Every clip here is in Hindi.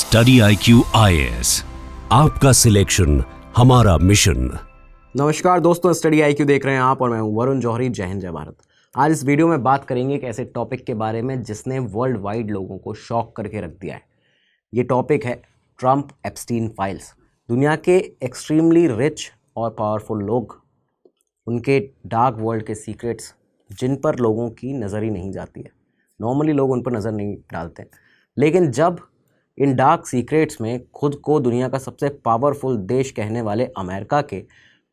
स्टडी IQ IAS, आपका सिलेक्शन हमारा मिशन। नमस्कार दोस्तों, स्टडी IQ देख रहे हैं आप और मैं हूं वरुण जौहरी। जय हिंद, जय भारत। आज इस वीडियो में बात करेंगे एक ऐसे टॉपिक के बारे में जिसने वर्ल्ड वाइड लोगों को शॉक करके रख दिया है। ये टॉपिक है ट्रंप एप्स्टीन फाइल्स। दुनिया के एक्सट्रीमली रिच और पावरफुल लोग, उनके डार्क वर्ल्ड के सीक्रेट्स जिन पर लोगों की नज़र ही नहीं जाती है। नॉर्मली लोग उन पर नज़र नहीं डालते, लेकिन जब इन डार्क सीक्रेट्स में खुद को दुनिया का सबसे पावरफुल देश कहने वाले अमेरिका के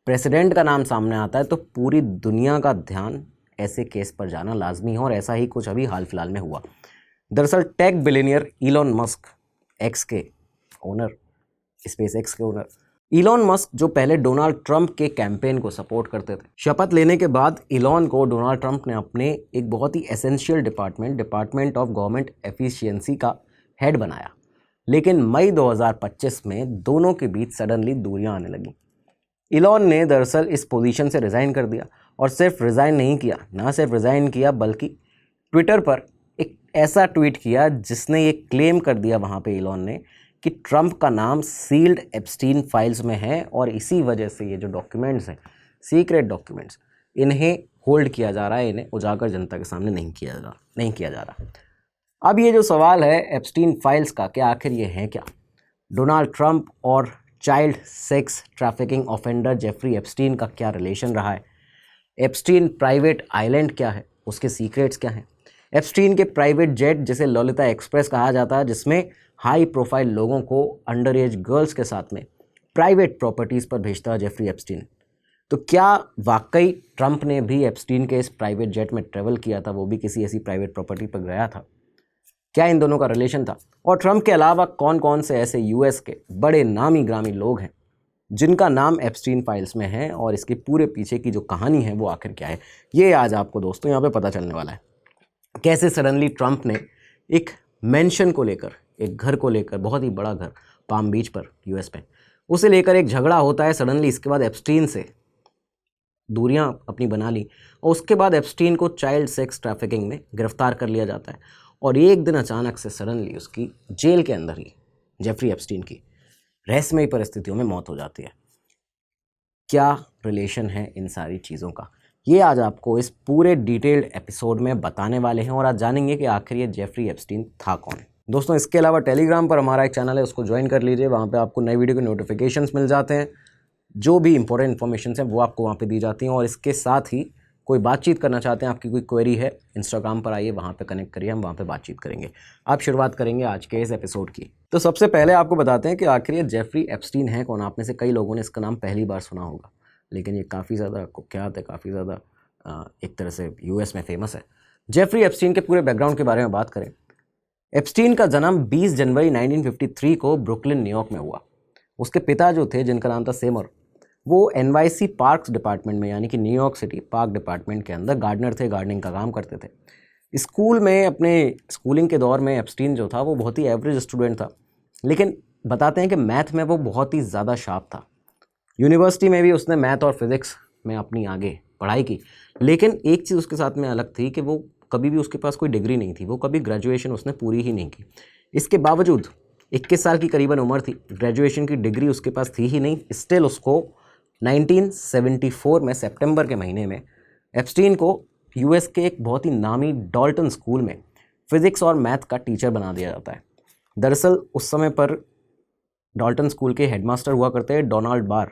प्रेसिडेंट का नाम सामने आता है तो पूरी दुनिया का ध्यान ऐसे केस पर जाना लाजमी है। और ऐसा ही कुछ अभी हाल फिलहाल में हुआ। दरअसल tech billionaire Elon Musk, X के ओनर, स्पेस एक्स के ओनर इलॉन मस्क, जो पहले डोनाल्ड ट्रंप के कैंपेन को सपोर्ट करते थे, शपथ लेने के बाद इलॉन को डोनाल्ड ट्रंप ने अपने एक बहुत ही essential department of government efficiency का हेड बनाया। लेकिन मई 2025 में दोनों के बीच सडनली दूरियां आने लगी। इलॉन ने दरअसल इस पोजीशन से रिज़ाइन कर दिया और सिर्फ रिज़ाइन नहीं किया, ना सिर्फ रिज़ाइन किया बल्कि ट्विटर पर एक ऐसा ट्वीट किया जिसने ये क्लेम कर दिया वहाँ पे इलॉन ने कि ट्रंप का नाम सील्ड एप्स्टीन फाइल्स में है और इसी वजह से ये जो डॉक्यूमेंट्स हैं, सीक्रेट डॉक्यूमेंट्स, इन्हें होल्ड किया जा रहा है, इन्हें उजागर जनता के सामने नहीं किया जा रहा। अब ये जो सवाल है एप्स्टीन फाइल्स का, कि आखिर ये है क्या? डोनाल्ड ट्रंप और child sex trafficking offender Jeffrey Epstein का क्या रिलेशन रहा है? एप्स्टीन प्राइवेट आइलैंड क्या है, उसके सीक्रेट्स क्या हैं? एप्स्टीन के प्राइवेट जेट जिसे ललिता एक्सप्रेस कहा जाता है, जिसमें हाई प्रोफाइल लोगों को अंडर एज गर्ल्स के साथ में प्राइवेट प्रॉपर्टीज़ पर भेजता है जेफरी एप्स्टीन। तो क्या वाकई ट्रंप ने भी एप्स्टीन के इस प्राइवेट जेट में ट्रेवल किया था, वो भी किसी ऐसी प्राइवेट प्रॉपर्टी पर गया था? क्या इन दोनों का रिलेशन था? और ट्रंप के अलावा कौन कौन से ऐसे यूएस के बड़े नामी ग्रामी लोग हैं जिनका नाम एप्स्टीन फाइल्स में है, और इसके पूरे पीछे की जो कहानी है वो आखिर क्या है, ये आज आपको दोस्तों यहाँ पे पता चलने वाला है। कैसे सडनली ट्रंप ने एक मेंशन को लेकर, एक घर को लेकर, बहुत ही बड़ा घर पाम बीच पर यूएस में, उसे लेकर एक झगड़ा होता है सडनली। इसके बाद एप्स्टीन से दूरियां अपनी बना ली और उसके बाद एप्स्टीन को चाइल्ड सेक्स ट्रैफिकिंग में गिरफ्तार कर लिया जाता है। और एक दिन अचानक से सडनली उसकी जेल के अंदर ही जेफरी एप्स्टीन की रहस्यमयी परिस्थितियों में मौत हो जाती है। क्या रिलेशन है इन सारी चीज़ों का, ये आज आपको इस पूरे डिटेल्ड एपिसोड में बताने वाले हैं। और आज जानेंगे कि आखिर ये जेफरी एप्स्टीन था कौन। दोस्तों, इसके अलावा टेलीग्राम पर हमारा एक चैनल है, उसको ज्वाइन कर लीजिए। वहाँ पे आपको नई वीडियो के नोटिफिकेशंस मिल जाते हैं, जो भी इंपॉर्टेंट इन्फॉर्मेशन है वो आपको वहाँ पे दी जाती हैं। और इसके साथ ही कोई बातचीत करना चाहते हैं, आपकी कोई क्वेरी है, इंस्टाग्राम पर आइए, वहाँ पे कनेक्ट करिए, हम वहाँ पे बातचीत करेंगे। आप शुरुआत करेंगे आज के इस एपिसोड की। तो सबसे पहले आपको बताते हैं कि आखिर ये जेफरी एप्स्टीन है कौन। आप में से कई लोगों ने इसका नाम पहली बार सुना होगा, लेकिन ये काफ़ी ज़्यादा कुख्यात है, काफ़ी ज़्यादा एक तरह से यूएस में फेमस है। जेफरी एप्स्टीन के पूरे बैकग्राउंड के बारे में बात करें, एप्स्टीन का जन्म 20 जनवरी 1953 को ब्रुकलिन, न्यूयॉर्क में हुआ। उसके पिता जो थे, जिनका नाम था सेमर, वो NYC पार्क्स डिपार्टमेंट में, यानी कि न्यूयॉर्क सिटी पार्क डिपार्टमेंट के अंदर गार्डनर थे, गार्डनिंग का काम करते थे। स्कूल में, अपने स्कूलिंग के दौर में एप्स्टीन जो था वो बहुत ही एवरेज स्टूडेंट था, लेकिन बताते हैं कि मैथ में वो बहुत ही ज़्यादा शार्प था। यूनिवर्सिटी में भी उसने मैथ और फिज़िक्स में अपनी आगे पढ़ाई की, लेकिन एक चीज़ उसके साथ में अलग थी कि वो कभी भी, उसके पास कोई डिग्री नहीं थी, वो कभी ग्रेजुएशन उसने पूरी ही नहीं की। इसके बावजूद 21 साल की करीबन उम्र थी, ग्रेजुएशन की डिग्री उसके पास थी ही नहीं। स्टिल उसको 1974 में सितंबर के महीने में एप्स्टीन को यूएस के एक बहुत ही नामी डॉल्टन स्कूल में फिज़िक्स और मैथ का टीचर बना दिया जाता है। दरअसल उस समय पर डॉल्टन स्कूल के हेडमास्टर हुआ करते हैं डोनाल्ड बार।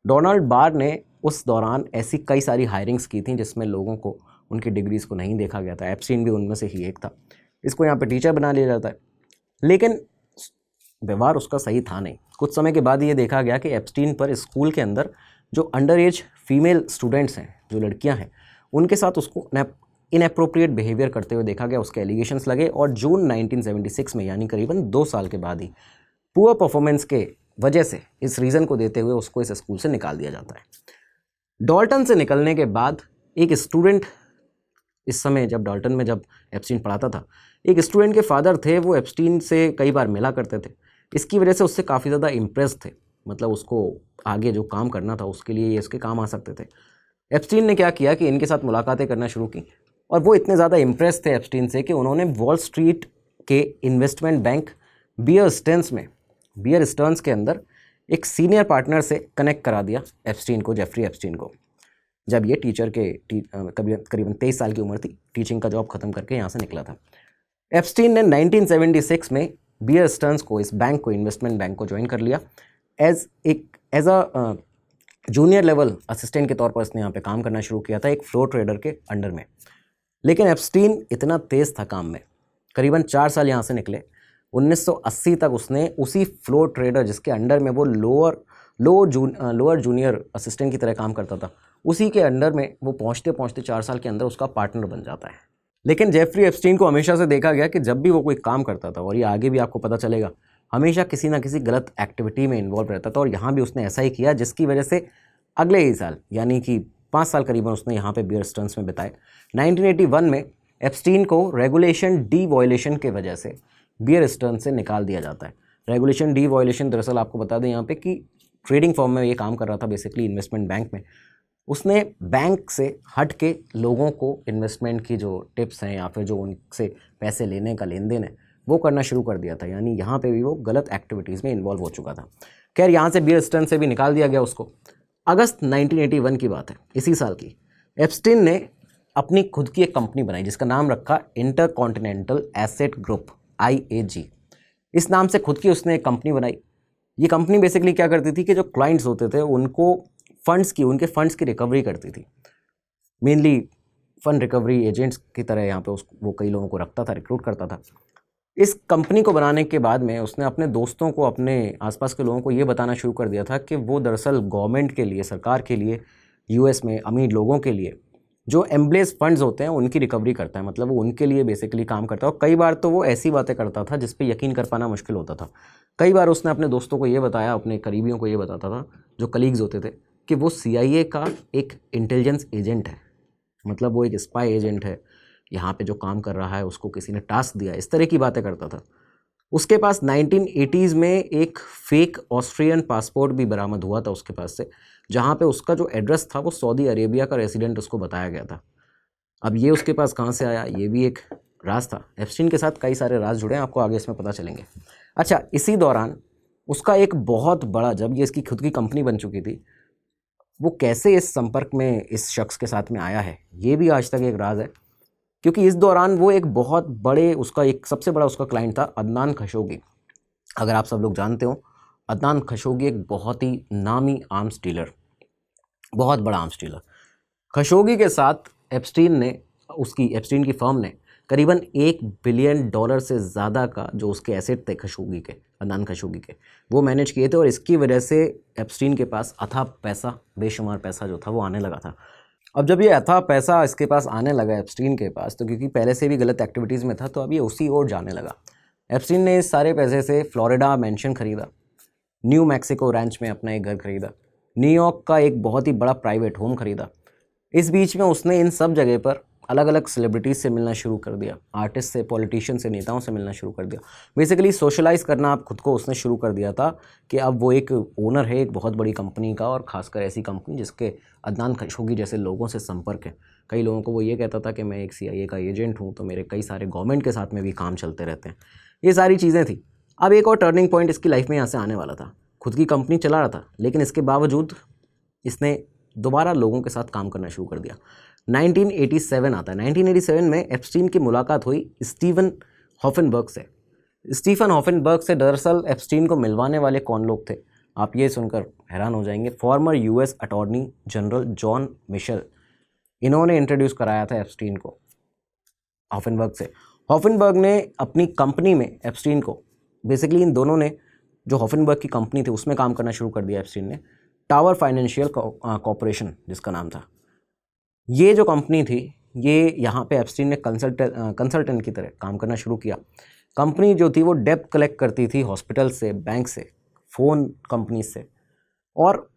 डोनाल्ड बार ने उस दौरान ऐसी कई सारी हायरिंग्स की थी जिसमें लोगों को, उनकी डिग्रीज़ को नहीं देखा गया था। एप्स्टीन भी उनमें से ही एक था। इसको यहाँ पर टीचर बना लिया जाता है, लेकिन व्यवहार उसका सही था नहीं। कुछ समय के बाद ये देखा गया कि एप्स्टीन पर स्कूल के अंदर जो अंडर एज फीमेल स्टूडेंट्स हैं, जो लड़कियां हैं, उनके साथ उसको इनएप्रोप्रिएट बिहेवियर करते हुए देखा गया। उसके एलिगेशंस लगे और जून 1976 में, यानी करीबन 2 साल के बाद ही, पुअर परफॉर्मेंस के वजह से, इस रीज़न को देते हुए उसको इस स्कूल से निकाल दिया जाता है। डॉल्टन से निकलने के बाद एक स्टूडेंट, इस समय जब डॉल्टन में जब एप्स्टीन पढ़ाता था, एक स्टूडेंट के फादर थे, वो एप्स्टीन से कई बार मिला करते थे। इसकी वजह से उससे काफ़ी ज़्यादा इम्प्रेस थे, मतलब उसको आगे जो काम करना था उसके लिए ये इसके काम आ सकते थे। एप्स्टीन ने क्या किया कि इनके साथ मुलाकातें करना शुरू की, और वो इतने ज़्यादा इम्प्रेस थे एप्स्टीन से कि उन्होंने वॉल स्ट्रीट के इन्वेस्टमेंट बैंक बियर स्टर्न्स के अंदर एक सीनियर पार्टनर से कनेक्ट करा दिया एप्स्टीन को, जेफरी एप्स्टीन को, जब ये टीचर के करीबन 23 साल की उम्र थी, टीचिंग का जॉब ख़त्म करके यहाँ से निकला था। एप्स्टीन ने 1976 में बियर स्टर्न्स को, इस बैंक को, इन्वेस्टमेंट बैंक को ज्वाइन कर लिया as a junior level assistant के तौर पर उसने यहाँ पे काम करना शुरू किया था एक फ्लोर ट्रेडर के अंडर में। लेकिन एप्स्टीन इतना तेज़ था काम में, करीबन 4 साल यहाँ से निकले, 1980 तक उसने उसी फ्लोर ट्रेडर जिसके अंडर में वो लोअर जूनियर असिस्टेंट की तरह काम करता था, उसी के अंडर में वो पहुँचते पहुँचते 4 साल के अंदर उसका पार्टनर बन जाता है। लेकिन जेफरी एप्स्टीन को हमेशा से देखा गया कि जब भी वो कोई काम करता था, और ये आगे भी आपको पता चलेगा, हमेशा किसी ना किसी गलत एक्टिविटी में इन्वॉल्व रहता था, और यहाँ भी उसने ऐसा ही किया, जिसकी वजह से अगले ही साल यानी कि 5 साल करीबन उसने यहाँ पे बियर स्टर्न्स में बिताए। 1981 में एप्स्टीन को रेगुलेशन डी वॉयलेशन के वजह से बियर स्टर्न्स से निकाल दिया जाता है। रेगुलेशन डी वॉयलेशन दरअसल आपको बता दें यहाँ पे कि ट्रेडिंग फॉर्म में ये काम कर रहा था, बेसिकली इन्वेस्टमेंट बैंक में। उसने बैंक से हट के लोगों को इन्वेस्टमेंट की जो टिप्स हैं या फिर जो उनसे पैसे लेने का लेन देन है वो करना शुरू कर दिया था, यानी यहाँ पे भी वो गलत एक्टिविटीज़ में इन्वॉल्व हो चुका था। खैर, यहाँ से बियर स्टर्न्स से भी निकाल दिया गया उसको। अगस्त 1981 की बात है, इसी साल की, एप्स्टीन ने अपनी खुद की एक कंपनी बनाई जिसका नाम रखा इंटरकॉन्टिनेंटल एसेट ग्रुप, IAG। इस नाम से खुद की उसने एक कंपनी बनाई। ये कंपनी बेसिकली क्या करती थी कि जो क्लाइंट्स होते थे उनको उनके फंड्स की रिकवरी करती थी। मेनली फंड रिकवरी एजेंट्स की तरह यहाँ पे वो कई लोगों को रखता था, रिक्रूट करता था। इस कंपनी को बनाने के बाद में उसने अपने दोस्तों को, अपने आसपास के लोगों को ये बताना शुरू कर दिया था कि वो दरअसल गवर्नमेंट के लिए, सरकार के लिए, US में अमीर लोगों के लिए जो एम्ब्लेस फंड्स होते हैं उनकी रिकवरी करता है, मतलब वो उनके लिए बेसिकली काम करता है। और कई बार तो वो ऐसी बातें करता था जिस पे यकीन कर पाना मुश्किल होता था। कई बार उसने अपने दोस्तों को ये बताया, अपने करीबियों को ये बताता था, जो कलीग्स होते थे, कि वो CIA का एक इंटेलिजेंस एजेंट है, मतलब वो एक स्पाई एजेंट है, यहाँ पे जो काम कर रहा है उसको किसी ने टास्क दिया, इस तरह की बातें करता था। उसके पास 1980s में एक फेक ऑस्ट्रियन पासपोर्ट भी बरामद हुआ था उसके पास से, जहाँ पे उसका जो एड्रेस था वो सऊदी अरेबिया का रेसिडेंट उसको बताया गया था। अब ये उसके पास कहाँ से आया, ये भी एक राज था। एप्स्टीन के साथ कई सारे राज जुड़े हैं, आपको आगे इसमें पता चलेंगे। अच्छा, इसी दौरान उसका एक बहुत बड़ा, जब ये इसकी खुद की कंपनी बन चुकी थी, वो कैसे इस संपर्क में इस शख्स के साथ में आया है, ये भी आज तक एक राज है। क्योंकि इस दौरान वो एक बहुत बड़े, उसका एक सबसे बड़ा उसका क्लाइंट था अदनान खशोगी। अगर आप सब लोग जानते हो, अदनान खशोगी एक बहुत ही नामी आर्म्स डीलर, बहुत बड़ा आर्म्स डीलर। खशोगी के साथ एप्स्टीन की फर्म ने करीबन $1 बिलियन से ज़्यादा का जो उसके एसेट थे अदनान खशोगी के, वो मैनेज किए थे। और इसकी वजह से एप्स्टीन के पास अथाह पैसा, बेशुमार पैसा जो था वो आने लगा था। अब जब ये अथाह पैसा इसके पास आने लगा एप्स्टीन के पास, तो क्योंकि पहले से भी गलत एक्टिविटीज़ में था, तो अब ये उसी ओर जाने लगा। एप्स्टीन ने इस सारे पैसे से फ्लोरिडा मैंशन खरीदा, न्यू मैक्सिको रैंच में अपना एक घर खरीदा, न्यूयॉर्क का एक बहुत ही बड़ा प्राइवेट होम खरीदा। इस बीच में उसने इन सब जगह पर अलग अलग सेलिब्रिटीज़ से मिलना शुरू कर दिया, आर्टिस्ट से, पॉलिटिशियन से, नेताओं से मिलना शुरू कर दिया। बेसिकली सोशलाइज करना आप खुद को उसने शुरू कर दिया था कि अब वो एक ओनर है एक बहुत बड़ी कंपनी का, और ख़ासकर ऐसी कंपनी जिसके अदनान खशोगी जैसे लोगों से संपर्क है। कई लोगों को वो ये कहता था कि मैं एक CIA का एजेंट हूँ, तो मेरे कई सारे गवर्नमेंट के साथ में भी काम चलते रहते हैं। ये सारी चीज़ें थी। अब एक और टर्निंग पॉइंट इसकी लाइफ में यहाँ से आने वाला था। खुद की कंपनी चला रहा था, लेकिन इसके बावजूद इसने दोबारा लोगों के साथ काम करना शुरू कर दिया। 1987 आता है। 1987 में एप्स्टीन की मुलाकात हुई स्टीफन हॉफनबर्ग से। स्टीफन हॉफनबर्ग से दरअसल एप्स्टीन को मिलवाने वाले कौन लोग थे, आप ये सुनकर हैरान हो जाएंगे। Former US attorney general John Mitchell, इन्होंने इंट्रोड्यूस कराया था एप्स्टीन को हॉफनबर्ग से। हॉफनबर्ग ने अपनी कंपनी में एप्स्टीन को, बेसिकली इन दोनों ने, जो हॉफनबर्ग की कंपनी थी उसमें काम करना शुरू कर दिया एप्स्टीन ने, टावर फाइनेंशियल कॉर्पोरेशन जिसका नाम था। ये जो कंपनी थी, ये यहाँ पे एप्स्टीन ने कंसल्टेंट की तरह काम करना शुरू किया। कंपनी जो थी वो डेब्ट कलेक्ट करती थी हॉस्पिटल से, बैंक से, फ़ोन कंपनी से, और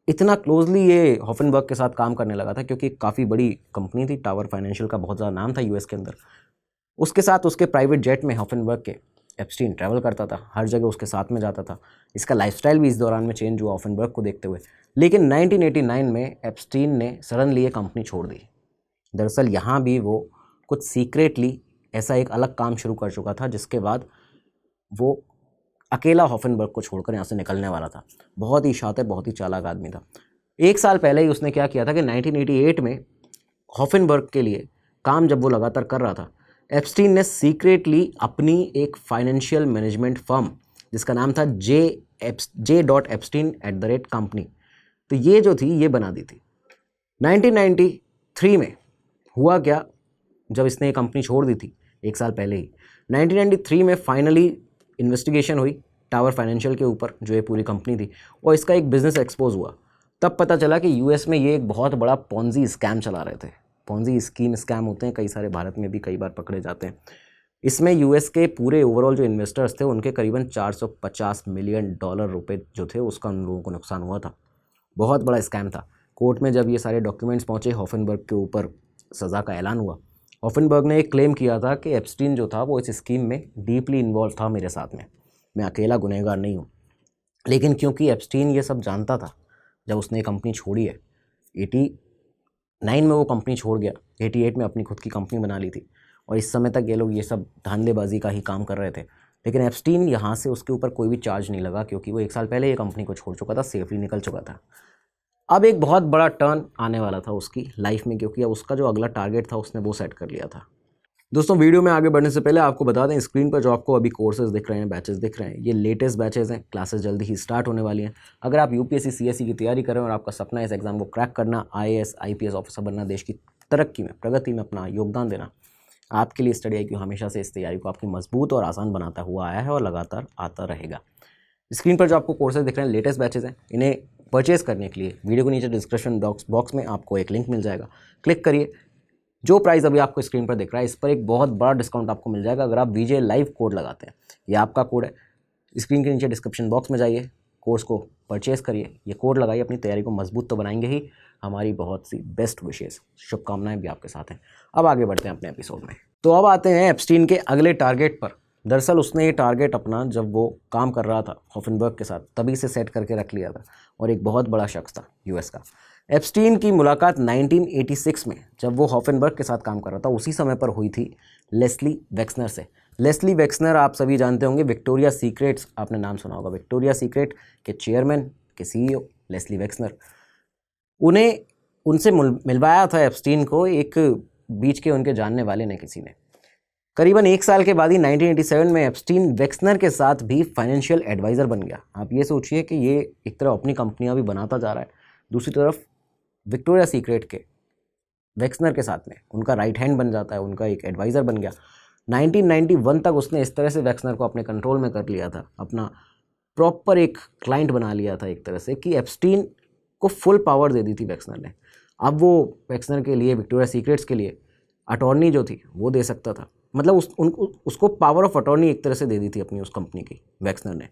इतना क्लोजली ये हॉफनबर्ग के साथ काम करने लगा था क्योंकि काफ़ी बड़ी कंपनी थी, टावर फाइनेंशियल का बहुत ज़्यादा नाम था US के अंदर। उसके साथ उसके प्राइवेट जेट में हॉफनबर्ग के एप्स्टीन ट्रैवल करता था, हर जगह उसके साथ में जाता था। इसका लाइफस्टाइल भी इस दौरान में चेंज हुआ हॉफनबर्ग को देखते हुए। लेकिन 1989 में एप्स्टीन ने सडनली ये कंपनी छोड़ दी। दरअसल यहाँ भी वो कुछ सीक्रेटली ऐसा एक अलग काम शुरू कर चुका था, जिसके बाद वो अकेला हॉफनबर्ग को छोड़कर यहाँ से निकलने वाला था। बहुत ही शातिर, बहुत ही चालाक आदमी था। 1 साल पहले ही उसने क्या किया था कि 1988 में हॉफनबर्ग के लिए काम जब वो लगातार कर रहा था, एप्स्टीन ने सीक्रेटली अपनी एक फाइनेंशियल मैनेजमेंट फर्म जिसका नाम था J.Epstein@कंपनी, तो ये जो थी ये बना दी थी। 1993 में हुआ क्या, जब इसने ये कंपनी छोड़ दी थी 1 साल पहले ही, 1993 में फाइनली इन्वेस्टिगेशन हुई टावर फाइनेंशियल के ऊपर, जो ये पूरी कंपनी थी, और इसका एक बिजनेस एक्सपोज हुआ। तब पता चला कि यूएस में ये एक बहुत बड़ा पॉन्जी स्कैम चला रहे थे। पॉन्जी स्कैम होते हैं कई सारे, भारत में भी कई बार पकड़े जाते हैं। इसमें यूएस के पूरे ओवरऑल जो इन्वेस्टर्स थे उनके करीबन $450 मिलियन रुपए जो थे उसका उन लोगों को नुकसान हुआ था। बहुत बड़ा स्कैम था। कोर्ट में जब ये सारे डॉक्यूमेंट्स पहुँचे, हॉफनबर्ग के ऊपर सज़ा का ऐलान हुआ। हॉफनबर्ग ने एक क्लेम किया था कि एप्स्टीन जो था वो इस स्कीम में डीपली इन्वॉल्व था मेरे साथ में, मैं अकेला गुनहगार नहीं हूँ। लेकिन क्योंकि एप्स्टीन ये सब जानता था, जब उसने कंपनी छोड़ी है 89 में वो कंपनी छोड़ गया, 88 में अपनी खुद की कंपनी बना ली थी, और इस समय तक ये लोग ये सब धांधलेबाजी का ही काम कर रहे थे। लेकिन एप्स्टीन यहाँ से उसके ऊपर कोई भी चार्ज नहीं लगा, क्योंकि वो 1 साल पहले ये कंपनी को छोड़ चुका था, सेफली निकल चुका था। अब एक बहुत बड़ा टर्न आने वाला था उसकी लाइफ में, क्योंकि अब उसका जो अगला टारगेट था उसने वो सेट कर लिया था। दोस्तों, वीडियो में आगे बढ़ने से पहले आपको बता दें, स्क्रीन पर जो आपको अभी कोर्सेज दिख रहे हैं, बैचेस दिख रहे हैं, ये लेटेस्ट बैचेस हैं। क्लासेस जल्दी ही स्टार्ट होने वाली हैं। अगर आप यूपीएससी सीएससी की तैयारी कर रहे हैं और आपका सपना है इस एग्जाम को क्रैक करना, आईएएस आईपीएस ऑफिसर बनना, देश की तरक्की में, प्रगति में अपना योगदान देना, आपके लिए स्टडी IQ हमेशा से इस तैयारी को आपकी मजबूत और आसान बनाता हुआ आया है और लगातार आता रहेगा। स्क्रीन पर जो आपको कोर्सेज दिख रहे हैं लेटेस्ट बैचेस हैं। इन्हें परचेज करने के लिए वीडियो को नीचे डिस्क्रिप्शन बॉक्स में आपको एक लिंक मिल जाएगा, क्लिक करिए। जो प्राइस अभी आपको स्क्रीन पर दिख रहा है, इस पर एक बहुत बड़ा डिस्काउंट आपको मिल जाएगा अगर आप VJ लाइव कोड लगाते हैं। ये आपका कोड है, स्क्रीन के नीचे डिस्क्रिप्शन बॉक्स में जाइए, कोर्स को परचेज करिए, ये कोड लगाइए, अपनी तैयारी को मजबूत तो बनाएंगे ही। हमारी बहुत सी बेस्ट विशेष शुभकामनाएं भी आपके साथ हैं। अब आगे बढ़ते हैं अपने एपिसोड में। तो अब आते हैं एप्स्टीन के अगले टारगेट पर। दरअसल उसने ये टारगेट अपना जब वो काम कर रहा था हॉफनबर्ग के साथ, तभी से सेट करके रख लिया था, और एक बहुत बड़ा शख्स था यूएस का। एप्स्टीन की मुलाकात 1986 में जब वो हॉफनबर्ग के साथ काम कर रहा था, उसी समय पर हुई थी लेस्ली वेक्सनर से। लेस्ली वेक्सनर आप सभी जानते होंगे, विक्टोरिया सीक्रेट्स आपने नाम सुना होगा, विक्टोरिया सीक्रेट के चेयरमैन के CEO लेस्ली वेक्सनर। उन्हें उनसे मिलवाया था एप्स्टीन को एक बीच के उनके जानने वाले ने, किसी ने। करीबन 1 साल के बाद ही 1987 में एप्स्टीन वेक्सनर के साथ भी फाइनेंशियल एडवाइज़र बन गया। आप ये सोचिए कि ये एक तरफ अपनी कंपनियां भी बनाता जा रहा है, दूसरी तरफ विक्टोरिया सीक्रेट के वेक्सनर के साथ में उनका राइट हैंड बन जाता है, उनका एक एडवाइज़र बन गया। 1991 तक उसने इस तरह से वेक्सनर को अपने कंट्रोल में कर लिया था, अपना प्रॉपर एक क्लाइंट बना लिया था एक तरह से, कि एप्स्टीन को फुल पावर दे दी थी वेक्सनर ने। अब वो वेक्सनर के लिए, विक्टोरिया सीक्रेट्स के लिए अटॉर्नी जो थी वो दे सकता था, मतलब उसको पावर ऑफ अटॉर्नी एक तरह से दे दी थी अपनी उस कंपनी की वेक्सनर ने।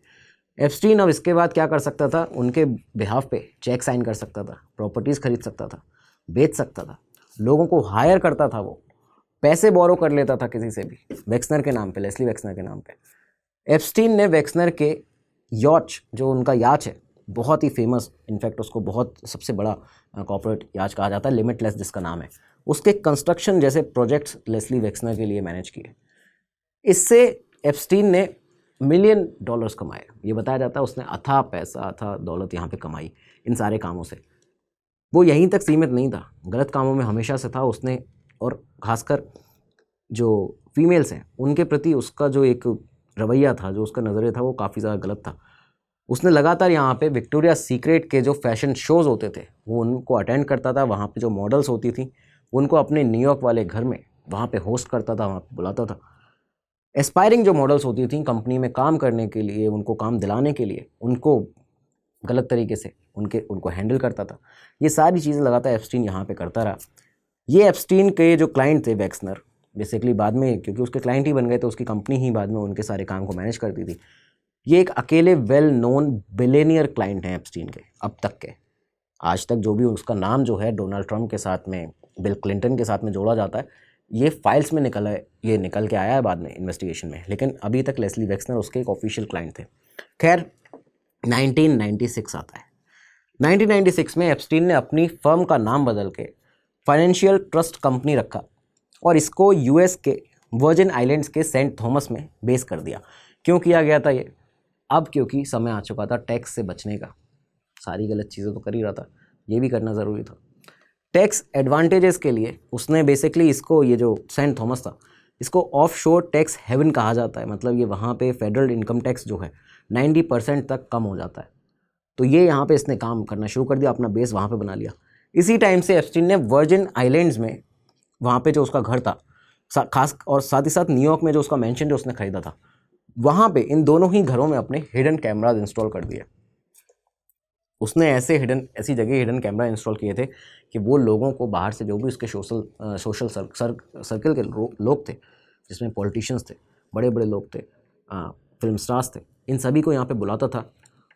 एप्स्टीन अब इसके बाद क्या कर सकता था, उनके बिहाफ पे चेक साइन कर सकता था, प्रॉपर्टीज़ खरीद सकता था, बेच सकता था, लोगों को हायर करता था, वो पैसे बोरो कर लेता था किसी से भी वेक्सनर के नाम पे, लेस्ली वेक्सनर के नाम पे। एप्स्टीन ने वेक्सनर के यॉच, जो उनका याच है, बहुत ही फेमस, इनफैक्ट उसको बहुत सबसे बड़ा कॉर्पोरेट याच कहा जाता है, लिमिटलेस जिसका नाम है, उसके कंस्ट्रक्शन जैसे प्रोजेक्ट्स लेस्ली वेक्सनर के लिए मैनेज किए। इससे एप्स्टीन ने $1 मिलियन कमाए। ये बताया जाता है उसने अथाह पैसा, अथाह दौलत यहाँ पे कमाई इन सारे कामों से। वो यहीं तक सीमित नहीं था, गलत कामों में हमेशा से था उसने, और खासकर जो फीमेल्स हैं उनके प्रति उसका जो एक रवैया था, जो उसका नज़रिया था, वो काफ़ी ज़्यादा गलत था। उसने लगातार यहाँ पे विक्टोरिया सीक्रेट के जो फैशन शोज़ होते थे वो उनको अटेंड करता था, वहाँ पे जो मॉडल्स होती थी उनको अपने न्यूयॉर्क वाले घर में वहाँ पे होस्ट करता था, वहाँ पे बुलाता था। एस्पायरिंग जो मॉडल्स होती थी कंपनी में काम करने के लिए, उनको काम दिलाने के लिए, उनको गलत तरीके से उनको हैंडल करता था। ये सारी चीज़ें लगातार एप्स्टीन यहाँ पे करता रहा। ये एप्स्टीन के जो क्लाइंट थे वेक्सनर, बेसिकली बाद में क्योंकि उसके क्लाइंट ही बन गए तो उसकी कंपनी ही बाद में उनके सारे काम को मैनेज करती थी। ये एक अकेले वेल नोन बिलियनियर क्लाइंट हैं एप्स्टीन के अब तक के। आज तक जो भी उसका नाम जो है डोनाल्ड ट्रंप के साथ में, बिल क्लिंटन के साथ में जोड़ा जाता है, ये फाइल्स में ये निकल के आया है बाद में इन्वेस्टिगेशन में, लेकिन अभी तक लेस्ली वेक्सनर उसके एक ऑफिशियल क्लाइंट थे। खैर 1996 आता है। 1996 में एप्स्टीन ने अपनी फर्म का नाम बदल के फाइनेंशियल ट्रस्ट कंपनी रखा और इसको US के वर्जिन आइलैंड्स के सेंट थॉमस में बेस कर दिया। क्यों किया गया था ये? अब क्योंकि समय आ चुका था टैक्स से बचने का, सारी गलत चीज़ें तो कर ही रहा था, ये भी करना ज़रूरी था। टैक्स एडवांटेजेस के लिए उसने बेसिकली इसको, ये जो सेंट थॉमस था, इसको ऑफ शोर टैक्स हेवन कहा जाता है। मतलब ये वहाँ पे फेडरल इनकम टैक्स जो है 90% तक कम हो जाता है। तो ये यहाँ पे इसने काम करना शुरू कर दिया, अपना बेस वहाँ पे बना लिया। इसी टाइम से एप्स्टीन ने वर्जिन आइलैंड्स में, वहाँ पे जो उसका घर था खास, और साथ ही साथ न्यूयॉर्क में जो उसका मैंशन जो उसने खरीदा था, वहाँ पे इन दोनों ही घरों में अपने हिडन कैमराज इंस्टॉल कर दिए। उसने ऐसी जगह हिडन कैमरा इंस्टॉल किए थे कि वो लोगों को बाहर से, जो भी उसके सोशल सर्कल के लोग थे, जिसमें पॉलिटिशियंस थे, बड़े बड़े लोग थे, फिल्म स्टार्स थे, इन सभी को यहाँ पे बुलाता था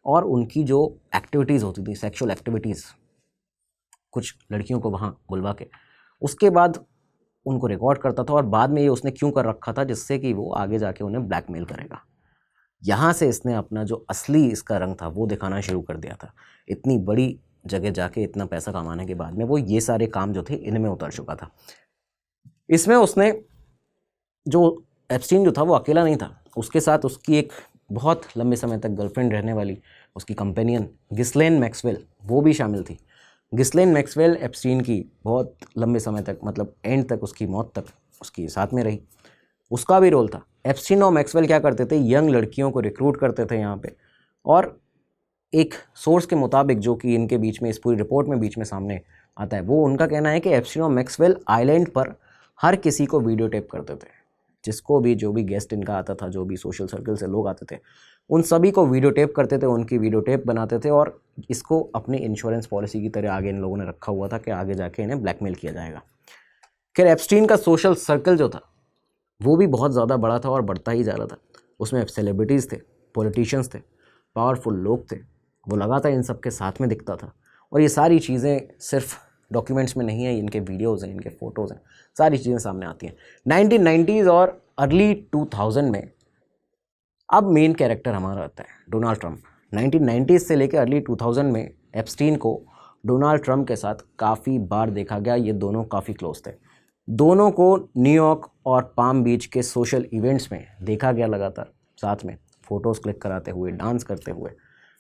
और उनकी जो एक्टिविटीज़ होती थी, सेक्सुअल एक्टिविटीज़, कुछ लड़कियों को वहाँ बुलवा के उसके बाद उनको रिकॉर्ड करता था। और बाद में ये उसने क्यों कर रखा था, जिससे कि वो आगे जाके उन्हें ब्लैकमेल करेगा। यहाँ से इसने अपना जो असली इसका रंग था वो दिखाना शुरू कर दिया था। इतनी बड़ी जगह जाके इतना पैसा कमाने के बाद में वो ये सारे काम जो थे इनमें उतर चुका था। इसमें उसने, जो एप्स्टीन जो था वो अकेला नहीं था, उसके साथ उसकी एक बहुत लंबे समय तक गर्लफ्रेंड रहने वाली उसकी कंपेनियन गिस्लेन मैक्सवेल, वो भी शामिल थी। गिस्लेन मैक्सवेल एप्स्टीन की बहुत लंबे समय तक, मतलब एंड तक, उसकी मौत तक उसकी साथ में रही, उसका भी रोल था। एप्स्टीन और मैक्सवेल क्या करते थे, यंग लड़कियों को रिक्रूट करते थे यहाँ पे, और एक सोर्स के मुताबिक जो कि इनके बीच में, इस पूरी रिपोर्ट में बीच में सामने आता है, वो उनका कहना है कि एप्स्टीन और मैक्सवेल आइलैंड पर हर किसी को वीडियो टेप करते थे। जिसको भी, जो भी गेस्ट इनका आता था, जो भी सोशल सर्कल से लोग आते थे, उन सभी को वीडियो टेप करते थे, उनकी वीडियो टेप बनाते थे, और इसको अपनी इंश्योरेंस पॉलिसी की तरह आगे इन लोगों ने रखा हुआ था कि आगे जाके इन्हें ब्लैकमेल किया जाएगा। खैर, एप्स्टीन का सोशल सर्कल जो था वो भी बहुत ज़्यादा बड़ा था और बढ़ता ही जा रहा था। उसमें सेलिब्रिटीज़ थे, पॉलिटिशियंस थे, पावरफुल लोग थे, वो लगातार इन सब के साथ में दिखता था। और ये सारी चीज़ें सिर्फ डॉक्यूमेंट्स में नहीं है, इनके वीडियोज़ हैं, इनके फ़ोटोज़ हैं, सारी चीज़ें सामने आती हैं। 1990s और अर्ली 2000 में अब मेन कैरेक्टर हमारा आता है डोनाल्ड ट्रंप। 1990s से लेकर अर्ली 2000 में एप्स्टीन को डोनाल्ड ट्रंप के साथ काफ़ी बार देखा गया। ये दोनों काफ़ी क्लोज थे। दोनों को न्यूयॉर्क और पाम बीच के सोशल इवेंट्स में देखा गया, लगातार साथ में फ़ोटोज़ क्लिक कराते हुए, डांस करते हुए,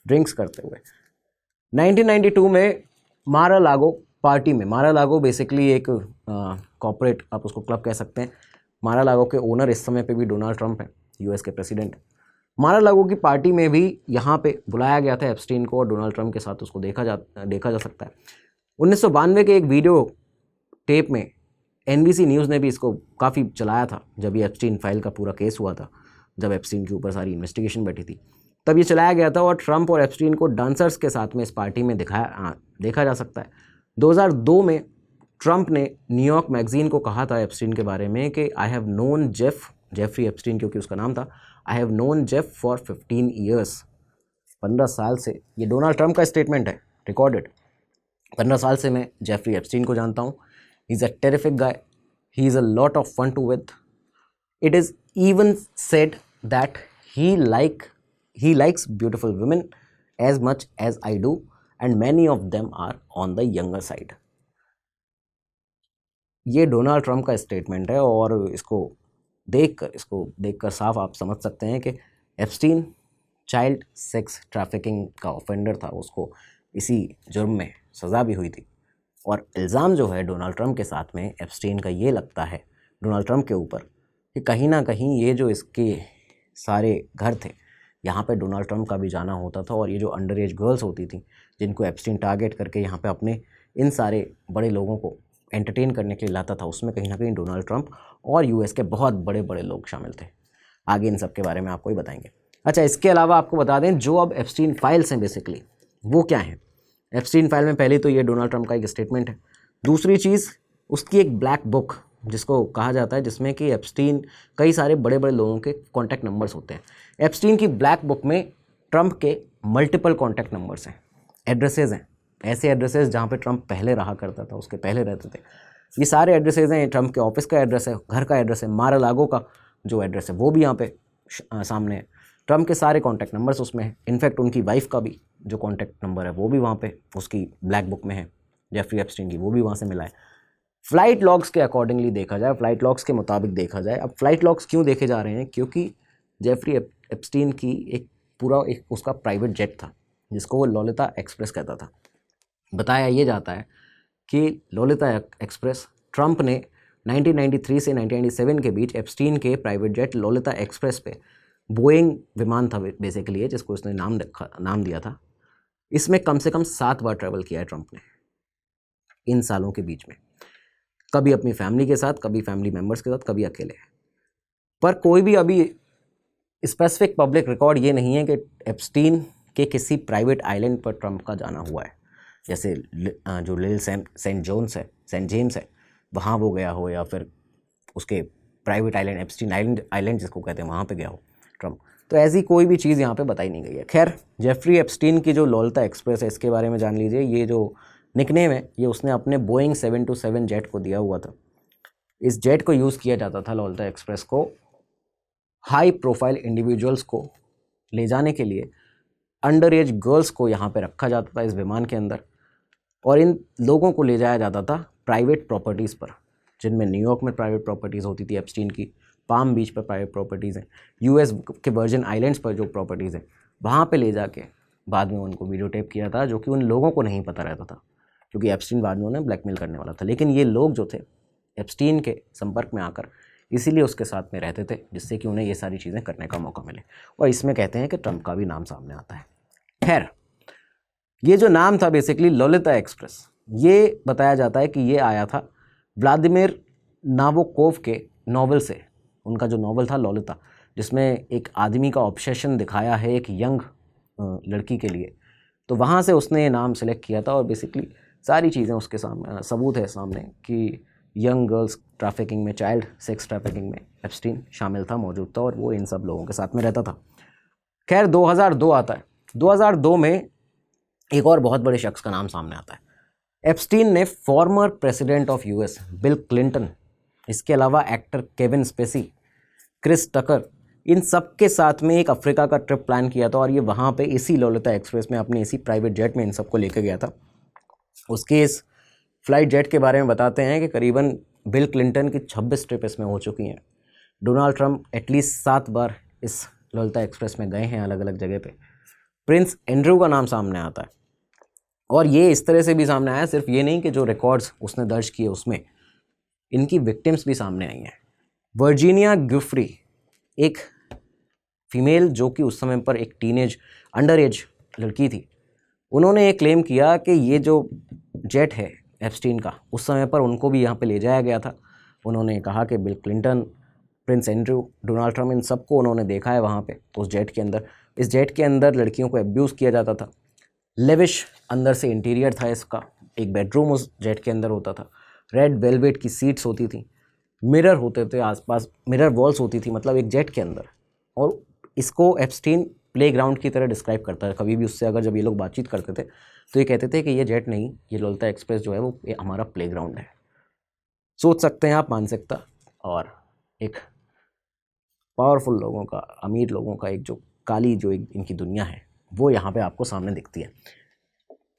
ड्रिंक्स करते हुए। 1992 में मारा लागो पार्टी में, मारा लागो बेसिकली एक कॉर्पोरेट, आप उसको क्लब कह सकते हैं। मारा लागो के ओनर इस समय पे भी डोनाल्ड ट्रंप हैं, यूएस के प्रेसिडेंट। मारा लागो की पार्टी में भी यहाँ पे बुलाया गया था एप्स्टीन को, और डोनाल्ड ट्रंप के साथ उसको देखा जा सकता है। 1992 के एक वीडियो टेप में एनबीसी न्यूज़ ने भी इसको काफ़ी चलाया था, जब ये एप्स्टीन फाइल का पूरा केस हुआ था, जब एप्स्टीन के ऊपर सारी इन्वेस्टिगेशन बैठी थी, तब ये चलाया गया था। और ट्रंप और एप्स्टीन को डांसर्स के साथ में इस पार्टी में देखा जा सकता है। 2002 में ट्रंप ने न्यूयॉर्क मैगजीन को कहा था एप्स्टीन के बारे में कि I have known Jeffrey Epstein क्योंकि उसका नाम था, I have known Jeff for 15 years. 15 साल से, ये डोनाल्ड ट्रंप का स्टेटमेंट है, रिकॉर्डेड। 15 साल से मैं जेफरी एप्स्टीन को जानता हूँ। He is a terrific guy, he is a lot of fun to with. It is even said that he likes beautiful women as much as I do, and many of them are on the younger side. ये डोनाल्ड ट्रंप का स्टेटमेंट है, और इसको देखकर साफ आप समझ सकते हैं कि एप्स्टीन चाइल्ड सेक्स ट्रैफिकिंग का ऑफेंडर था, उसको इसी जुर्म में सज़ा भी हुई थी। और इल्ज़ाम जो है डोनाल्ड ट्रंप के साथ में एप्स्टीन का ये लगता है डोनाल्ड ट्रंप के ऊपर कि कहीं ना कहीं ये जो इसके सारे घर थे, यहाँ पे डोनाल्ड ट्रंप का भी जाना होता था, और ये जो अंडर एज गर्ल्स होती थी जिनको एप्स्टीन टारगेट करके यहाँ पे अपने इन सारे बड़े लोगों को एंटरटेन करने के लिए लाता था, उसमें कहीं ना कहीं डोनाल्ड ट्रंप और यूएस के बहुत बड़े बड़े लोग शामिल थे। आगे इन सब के बारे में आपको ही बताएंगे। अच्छा, इसके अलावा आपको बता दें जो अब एप्स्टीन फाइल्स हैं बेसिकली वो क्या हैं। एप्स्टीन फाइल में पहले तो ये डोनाल्ड ट्रंप का एक स्टेटमेंट है। दूसरी चीज़, उसकी एक ब्लैक बुक जिसको कहा जाता है, जिसमें कि एप्स्टीन कई सारे बड़े बड़े लोगों के कॉन्टैक्ट नंबर्स होते हैं। एप्स्टीन की ब्लैक बुक में ट्रंप के मल्टीपल कॉन्टैक्ट नंबर्स हैं, एड्रेसेस हैं, ऐसे एड्रेसेस जहाँ पे ट्रंप पहले रहा करता था, उसके पहले रहते थे। ये सारे एड्रेसेस हैं, ट्रंप के ऑफिस का एड्रेस है, घर का एड्रेस है, मारा लागो का जो एड्रेस है वो भी यहाँ पे सामने है। ट्रंप के सारे कॉन्टैक्ट नंबर्स उसमें हैं। इनफैक्ट उनकी वाइफ का भी जो कॉन्टैक्ट नंबर है वो भी वहाँ पे उसकी ब्लैक बुक में है, जेफरी एप्स्टीन की, वो भी वहाँ से मिला है। फ़्लाइट लॉग्स के अकॉर्डिंगली देखा जाए, फ़्लाइट लॉग्स के मुताबिक देखा जाए, अब फ़्लाइट लॉग्स क्यों देखे जा रहे हैं, क्योंकि जेफरी एप्स्टीन की एक पूरा एक उसका प्राइवेट जेट था जिसको वो ललिता एक्सप्रेस कहता था। बताया ये जाता है कि ललिता एक्सप्रेस ट्रंप ने 1993 से 1997 के बीच एप्स्टीन के प्राइवेट जेट ललिता एक्सप्रेस पे बोइंग विमान था बेसिकली जिसको उसने नाम दिया था, इसमें कम से कम 7 बार ट्रैवल किया है ट्रंप ने इन सालों के बीच में, कभी अपनी फैमिली के साथ, कभी फैमिली मेम्बर्स के साथ, कभी अकेले। पर कोई भी अभी स्पेसिफिक पब्लिक रिकॉर्ड ये नहीं है कि एप्स्टीन के किसी प्राइवेट आइलैंड पर ट्रंप का जाना हुआ है, जैसे जो लिल सेंट जेम्स है वहाँ वो गया हो, या फिर उसके प्राइवेट आइलैंड एप्स्टीन आइलैंड जिसको कहते हैं वहाँ पे गया हो ट्रंप। तो ऐसी कोई भी चीज़ यहाँ पे बताई नहीं गई है। खैर, जेफरी एप्स्टीन की जो ललिता एक्सप्रेस है इसके बारे में जान लीजिए। ये जो निकनेम है ये उसने अपने बोइंग 727 जेट को दिया हुआ था। इस जेट को यूज़ किया जाता था ललिता एक्सप्रेस को हाई प्रोफाइल इंडिविजुअल्स को ले जाने के लिए। अंडर एज गर्ल्स को यहाँ पे रखा जाता था इस विमान के अंदर, और इन लोगों को ले जाया जाता था प्राइवेट प्रॉपर्टीज़ पर, जिनमें न्यूयॉर्क में प्राइवेट प्रॉपर्टीज़ होती थी एप्स्टीन की, पाम बीच पर प्राइवेट प्रॉपर्टीज़ हैं, यूएस के वर्जिन आइलैंड्स पर जो प्रॉपर्टीज़ हैं वहाँ पे ले जाके बाद में उनको वीडियो टेप किया था, जो कि उन लोगों को नहीं पता रहता था क्योंकि एप्स्टीन बाद में उन्हें ब्लैकमेल करने वाला था। लेकिन ये लोग जो थे एप्स्टीन के संपर्क में आकर इसीलिए उसके साथ में रहते थे जिससे कि उन्हें ये सारी चीज़ें करने का मौका मिले, और इसमें कहते हैं कि ट्रंप का भी नाम सामने आता है। खैर, ये जो नाम था बेसिकली ललिता एक्सप्रेस, ये बताया जाता है कि ये आया था व्लादिमीर नाबोकोव के नॉवल से। उनका जो नॉवल था ललिता, जिसमें एक आदमी का ऑब्सेशन दिखाया है एक यंग लड़की के लिए, तो वहाँ से उसने ये नाम सेलेक्ट किया था। और बेसिकली सारी चीज़ें उसके सामने सबूत है सामने कि यंग गर्ल्स ट्रैफिकिंग में, चाइल्ड सेक्स ट्रैफिकिंग में एप्स्टीन शामिल था, मौजूद था, और वो इन सब लोगों के साथ में रहता था। खैर, 2002 आता है। 2002 में एक और बहुत बड़े शख्स का नाम सामने आता है। एप्स्टीन ने former president of US Bill Clinton, इसके अलावा actor Kevin Spacey, Chris Tucker, इन सब के साथ में एक अफ्रीका का ट्रिप प्लान किया था, और ये वहाँ पे इसी ललिता एक्सप्रेस में अपने इसी प्राइवेट जेट में इन सबको लेकर गया था। उसके इस फ्लाइट जेट के बारे में बताते हैं कि करीबन बिल क्लिंटन की 26 ट्रिप इसमें हो चुकी हैं। डोनाल्ड ट्रंप एटलीस्ट 7 बार इस ललिता एक्सप्रेस में गए हैं अलग अलग जगह पे। प्रिंस एंड्रू का नाम सामने आता है, और ये इस तरह से भी सामने आया, सिर्फ ये नहीं कि जो रिकॉर्ड्स उसने दर्ज किए उसमें इनकी विक्टिम्स भी सामने आई हैं। वर्जीनिया गिफ्री, एक फीमेल जो कि उस समय पर एक टीनेज अंडर एज लड़की थी, उन्होंने ये क्लेम किया कि ये जो जेट है एप्स्टीन का, उस समय पर उनको भी यहाँ पे ले जाया गया था। उन्होंने कहा कि Bill Clinton, Prince Andrew, Donald Trump, इन सबको उन्होंने देखा है वहाँ पे उस जेट के अंदर। इस जेट के अंदर लड़कियों को अब्यूज़ किया जाता था। लेविश अंदर से इंटीरियर था इसका, एक बेडरूम उस जेट के अंदर होता था, रेड वेलवेट की सीट्स होती थी, मिरर होते थे आसपास, मिरर वॉल्स होती थी, मतलब एक जेट के अंदर। और इसको एप्स्टीन प्लेग्राउंड की तरह डिस्क्राइब करता है। कभी भी उससे अगर जब ये लोग बातचीत करते थे तो ये कहते थे कि ये जेट नहीं, ये ललिता एक्सप्रेस जो है वो ये हमारा प्लेग्राउंड है। सोच सकते हैं आप मानसिकता, और एक पावरफुल लोगों का, अमीर लोगों का एक जो काली जो एक इनकी दुनिया है वो यहाँ पे आपको सामने दिखती है।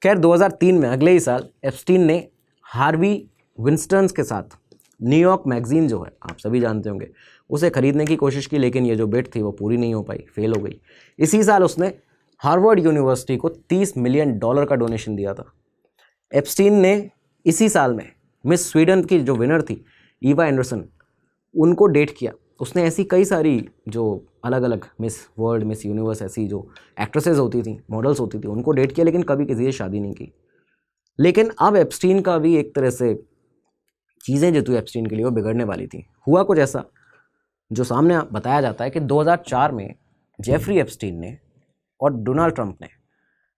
खैर, 2003 में अगले ही साल एप्स्टीन ने हार्वी विंस्टन्स के साथ न्यूयॉर्क मैगजीन जो है आप सभी जानते होंगे, उसे खरीदने की कोशिश की, लेकिन ये जो बिड थी वो पूरी नहीं हो पाई, फेल हो गई। इसी साल उसने हार्वर्ड यूनिवर्सिटी को $30 मिलियन का डोनेशन दिया था। एप्स्टीन ने इसी साल में मिस स्वीडन की जो विनर थी ईवा एंडरसन, उनको डेट किया। उसने ऐसी कई सारी जो अलग अलग मिस वर्ल्ड, मिस यूनिवर्स, ऐसी जो एक्ट्रेसेस होती थी, मॉडल्स होती थी, उनको डेट किया, लेकिन कभी किसी से शादी नहीं की। लेकिन अब एप्स्टीन का भी एक तरह से चीज़ें जो थी एप्स्टीन के लिए वो बिगड़ने वाली थी। हुआ कुछ ऐसा जो सामने बताया जाता है कि 2004 में जेफरी एप्स्टीन ने और डोनाल्ड ट्रंप ने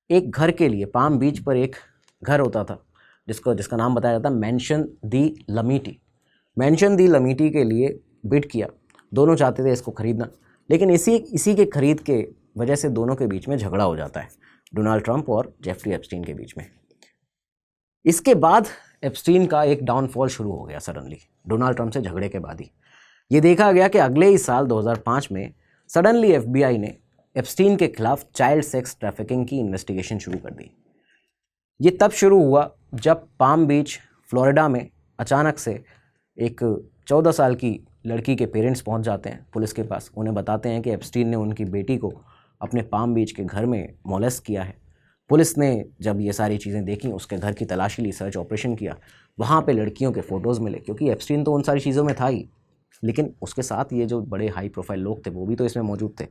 एक घर के लिए, पाम बीच पर एक घर होता था जिसका नाम बताया जाता है मैंशन दी लमीटी, मैंशन दी लमीटी के लिए बिड किया। दोनों चाहते थे इसको खरीदना, लेकिन इसी के खरीद के वजह से दोनों के बीच में झगड़ा हो जाता है, डोनाल्ड ट्रंप और जेफरी एप्स्टीन के बीच में। इसके बाद एप्स्टीन का एक डाउनफॉल शुरू हो गया सडनली, डोनाल्ड ट्रंप से झगड़े के बाद ही। ये देखा गया कि अगले ही साल 2005 में सडनली FBI ने एप्स्टीन के खिलाफ चाइल्ड सेक्स ट्रैफिकिंग की इन्वेस्टिगेशन शुरू कर दी। ये तब शुरू हुआ जब पाम बीच, फ्लोरिडा में अचानक से एक 14 साल की लड़की के पेरेंट्स पहुंच जाते हैं पुलिस के पास। उन्हें बताते हैं कि एप्स्टीन ने उनकी बेटी को अपने पाम बीच के घर में मोलेस्ट किया है। पुलिस ने जब ये सारी चीज़ें देखी, उसके घर की तलाशी ली, सर्च ऑपरेशन किया, वहाँ पे लड़कियों के फ़ोटोज़ मिले, क्योंकि एप्स्टीन तो उन सारी चीज़ों में था ही, लेकिन उसके साथ ये जो बड़े हाई प्रोफाइल लोग थे वो भी तो इसमें मौजूद थे,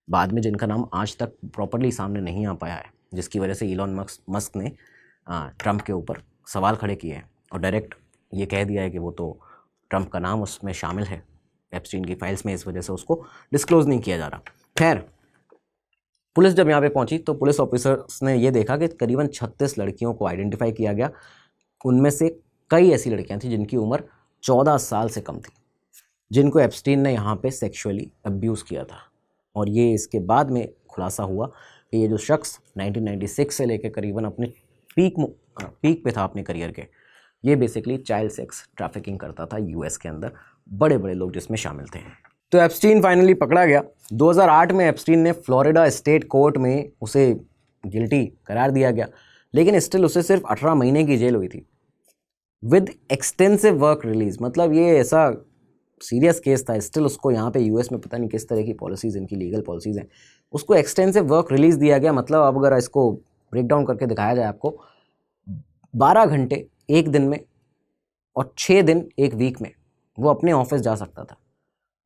बाद में जिनका नाम आज तक प्रॉपरली सामने नहीं आ पाया है, जिसकी वजह से इलॉन मस्क ने ट्रंप के ऊपर सवाल खड़े किए हैं और डायरेक्ट ये कह दिया है कि वो तो ट्रंप का नाम उसमें शामिल है एप्स्टीन की फाइल्स में, इस वजह से उसको डिस्क्लोज़ नहीं किया जा रहा। खैर, पुलिस जब यहाँ पे पहुंची तो पुलिस ऑफिसर्स ने ये देखा कि करीबन 36 लड़कियों को आइडेंटिफाई किया गया। उनमें से कई ऐसी लड़कियां थीं जिनकी उम्र 14 साल से कम थी, जिनको एप्स्टीन ने यहाँ पे सेक्सुअली अब्यूज़ किया था। और ये इसके बाद में खुलासा हुआ कि ये जो शख्स 1996 से लेकर करीबन अपने पीक पे था अपने करियर के, ये बेसिकली चाइल्ड सेक्स ट्रैफिकिंग करता था यूएस के अंदर, बड़े बड़े लोग जिसमें शामिल थे। तो एप्स्टीन फाइनली पकड़ा गया। 2008 में एप्स्टीन ने फ्लोरिडा स्टेट कोर्ट में उसे गिल्टी करार दिया गया, लेकिन स्टिल उसे सिर्फ 18 महीने की जेल हुई थी विद एक्सटेंसिव वर्क रिलीज। मतलब ये ऐसा सीरियस केस था, स्टिल उसको यहाँ पे यूएस में पता नहीं किस तरह की पॉलिसीज़, इनकी लीगल पॉलिसीज़ हैं, उसको एक्सटेंसिव वर्क रिलीज़ दिया गया। मतलब अब अगर इसको ब्रेक डाउन करके दिखाया जाए आपको, 12 घंटे एक दिन में और 6 दिन एक वीक में वो अपने ऑफिस जा सकता था।